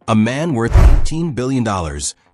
A man worth $18 billion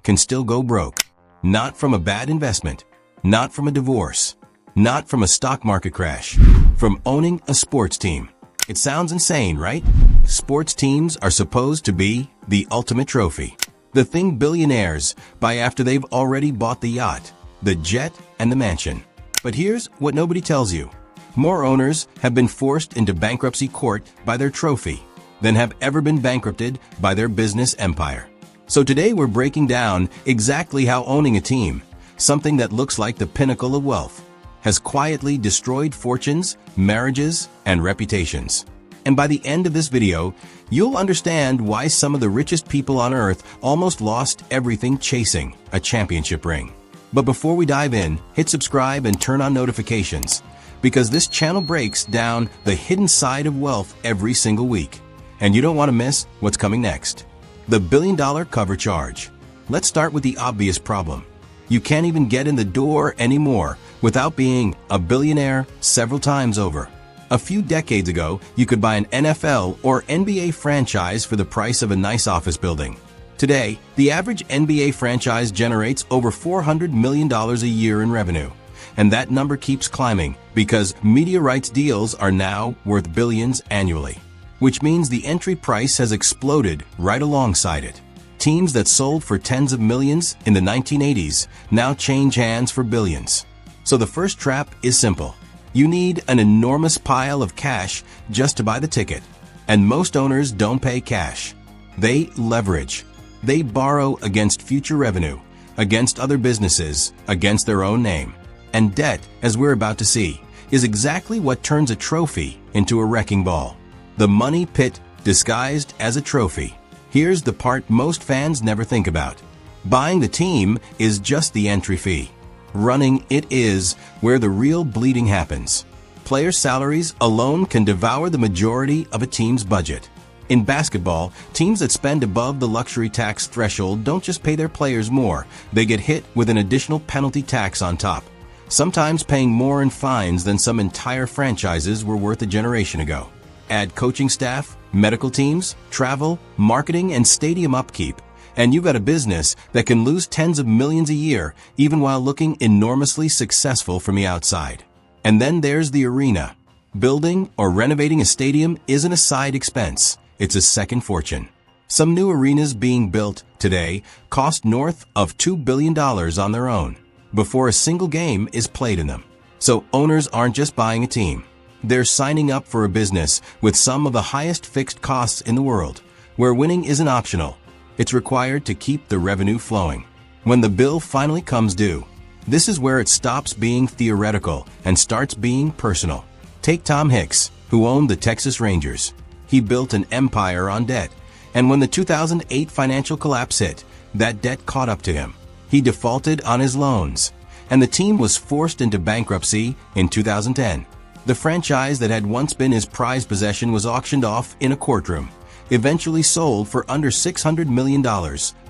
can still go broke. Not from a bad investment, not from a divorce, not from a stock market crash, from owning a sports team. It sounds insane, right? Sports teams are supposed to be the ultimate trophy. The thing billionaires buy after they've already bought the yacht, the jet, and the mansion. But here's what nobody tells you. More owners have been forced into bankruptcy court by their trophy than have ever been bankrupted by their business empire. So today we're breaking down exactly how owning a team, something that looks like the pinnacle of wealth, has quietly destroyed fortunes, marriages, and reputations. And by the end of this video, you'll understand why some of the richest people on earth almost lost everything chasing a championship ring. But before we dive in, hit subscribe and turn on notifications, because this channel breaks down the hidden side of wealth every single week. And you don't want to miss what's coming next. The billion-dollar cover charge. Let's start with the obvious problem. You can't even get in the door anymore without being a billionaire several times over. A few decades ago, you could buy an NFL or NBA franchise for the price of a nice office building. Today, the average NBA franchise generates over $400 million a year in revenue. And that number keeps climbing because media rights deals are now worth billions annually, which means the entry price has exploded right alongside it. Teams that sold for tens of millions in the 1980s now change hands for billions. So the first trap is simple. You need an enormous pile of cash just to buy the ticket. And most owners don't pay cash. They leverage. They borrow against future revenue, against other businesses, against their own name. And debt, as we're about to see, is exactly what turns a trophy into a wrecking ball. The money pit disguised as a trophy. Here's the part most fans never think about. Buying the team is just the entry fee. Running it is where the real bleeding happens. Player salaries alone can devour the majority of a team's budget. In basketball, teams that spend above the luxury tax threshold don't just pay their players more, they get hit with an additional penalty tax on top, sometimes paying more in fines than some entire franchises were worth a generation ago. Add coaching staff, medical teams, travel, marketing, and stadium upkeep, and you've got a business that can lose tens of millions a year, even while looking enormously successful from the outside. And then there's the arena. Building or renovating a stadium isn't a side expense, it's a second fortune. Some new arenas being built today cost north of $2 billion on their own before a single game is played in them. So owners aren't just buying a team. They're signing up for a business with some of the highest fixed costs in the world, where winning isn't optional. It's required to keep the revenue flowing. When the bill finally comes due, this is where it stops being theoretical and starts being personal. Take Tom Hicks, who owned the Texas Rangers. He built an empire on debt, and when the 2008 financial collapse hit, that debt caught up to him. He defaulted on his loans, and the team was forced into bankruptcy in 2010. The franchise that had once been his prized possession was auctioned off in a courtroom, eventually sold for under $600 million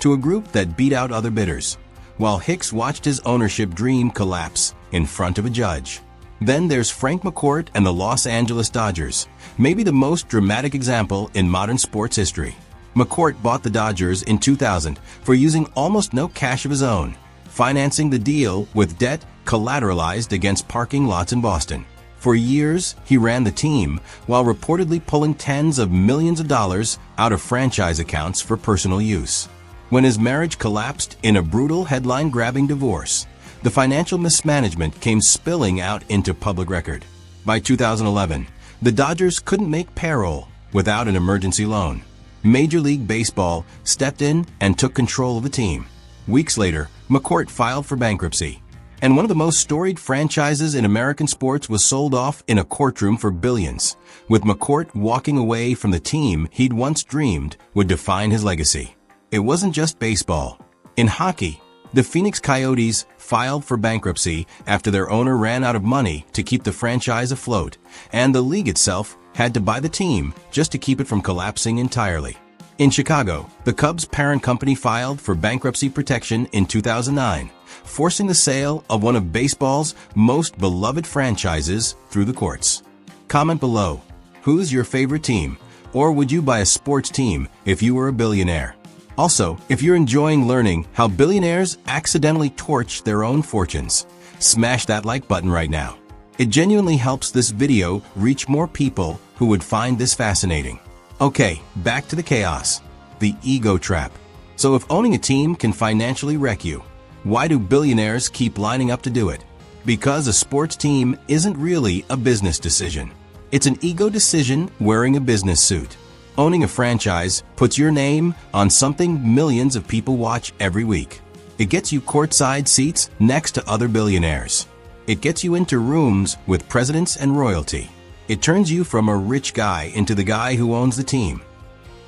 to a group that beat out other bidders, while Hicks watched his ownership dream collapse in front of a judge. Then there's Frank McCourt and the Los Angeles Dodgers, maybe the most dramatic example in modern sports history. McCourt bought the Dodgers in 2000 for using almost no cash of his own, financing the deal with debt collateralized against parking lots in Boston. For years, he ran the team while reportedly pulling tens of millions of dollars out of franchise accounts for personal use. When his marriage collapsed in a brutal headline-grabbing divorce, the financial mismanagement came spilling out into public record. By 2011, the Dodgers couldn't make payroll without an emergency loan. Major League Baseball stepped in and took control of the team. Weeks later, McCourt filed for bankruptcy, and one of the most storied franchises in American sports was sold off in a courtroom for billions, with McCourt walking away from the team he'd once dreamed would define his legacy. It wasn't just baseball. In hockey, the Phoenix Coyotes filed for bankruptcy after their owner ran out of money to keep the franchise afloat, and the league itself had to buy the team just to keep it from collapsing entirely. In Chicago, the Cubs' parent company filed for bankruptcy protection in 2009, forcing the sale of one of baseball's most beloved franchises through the courts. Comment below, who's your favorite team, or would you buy a sports team if you were a billionaire? Also, if you're enjoying learning how billionaires accidentally torch their own fortunes, smash that like button right now. It genuinely helps this video reach more people who would find this fascinating. Okay, back to the chaos. The ego trap. So if owning a team can financially wreck you, why do billionaires keep lining up to do it? Because a sports team isn't really a business decision. It's an ego decision wearing a business suit. Owning a franchise puts your name on something millions of people watch every week. It gets you courtside seats next to other billionaires. It gets you into rooms with presidents and royalty. It turns you from a rich guy into the guy who owns the team.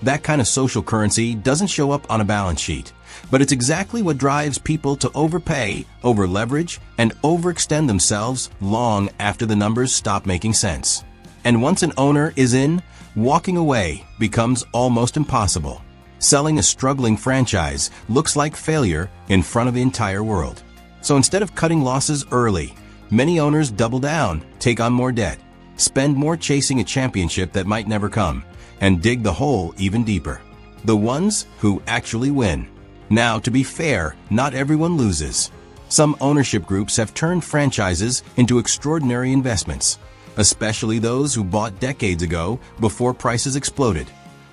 That kind of social currency doesn't show up on a balance sheet, but it's exactly what drives people to overpay, over-leverage, and overextend themselves long after the numbers stop making sense. And once an owner is in, walking away becomes almost impossible. Selling a struggling franchise looks like failure in front of the entire world. So instead of cutting losses early, many owners double down, take on more debt, spend more chasing a championship that might never come, and dig the hole even deeper. The ones who actually win. Now, to be fair, not everyone loses. Some ownership groups have turned franchises into extraordinary investments, especially those who bought decades ago before prices exploded,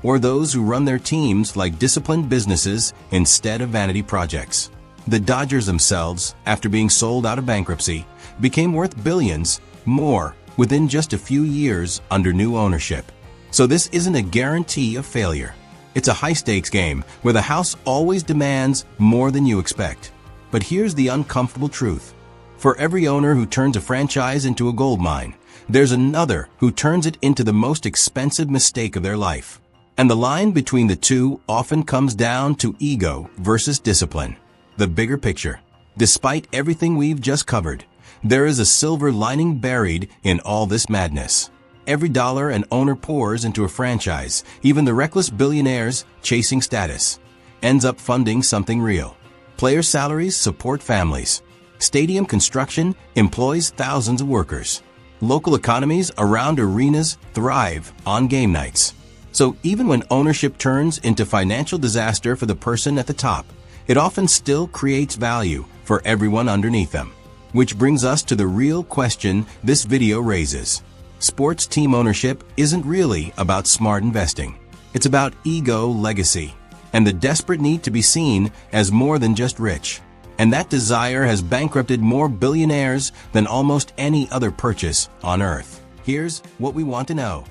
or those who run their teams like disciplined businesses instead of vanity projects. The Dodgers themselves, after being sold out of bankruptcy, became worth billions more within just a few years under new ownership. So this isn't a guarantee of failure. It's a high-stakes game where the house always demands more than you expect. But here's the uncomfortable truth. For every owner who turns a franchise into a gold mine, there's another who turns it into the most expensive mistake of their life. And the line between the two often comes down to ego versus discipline. The bigger picture. Despite everything we've just covered, there is a silver lining buried in all this madness. Every dollar an owner pours into a franchise, even the reckless billionaires chasing status, ends up funding something real. Player salaries support families. Stadium construction employs thousands of workers. Local economies around arenas thrive on game nights. So even when ownership turns into financial disaster for the person at the top, it often still creates value for everyone underneath them. Which brings us to the real question this video raises. Sports team ownership isn't really about smart investing. It's about ego legacy and the desperate need to be seen as more than just rich. And that desire has bankrupted more billionaires than almost any other purchase on earth. Here's what we want to know.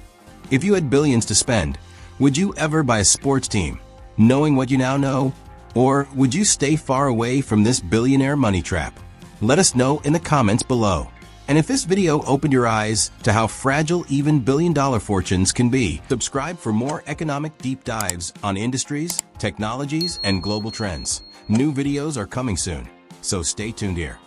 If you had billions to spend, would you ever buy a sports team, knowing what you now know? Or would you stay far away from this billionaire money trap? Let us know in the comments below. And if this video opened your eyes to how fragile even billion-dollar fortunes can be, subscribe for more economic deep dives on industries, technologies, and global trends. New videos are coming soon, so stay tuned here.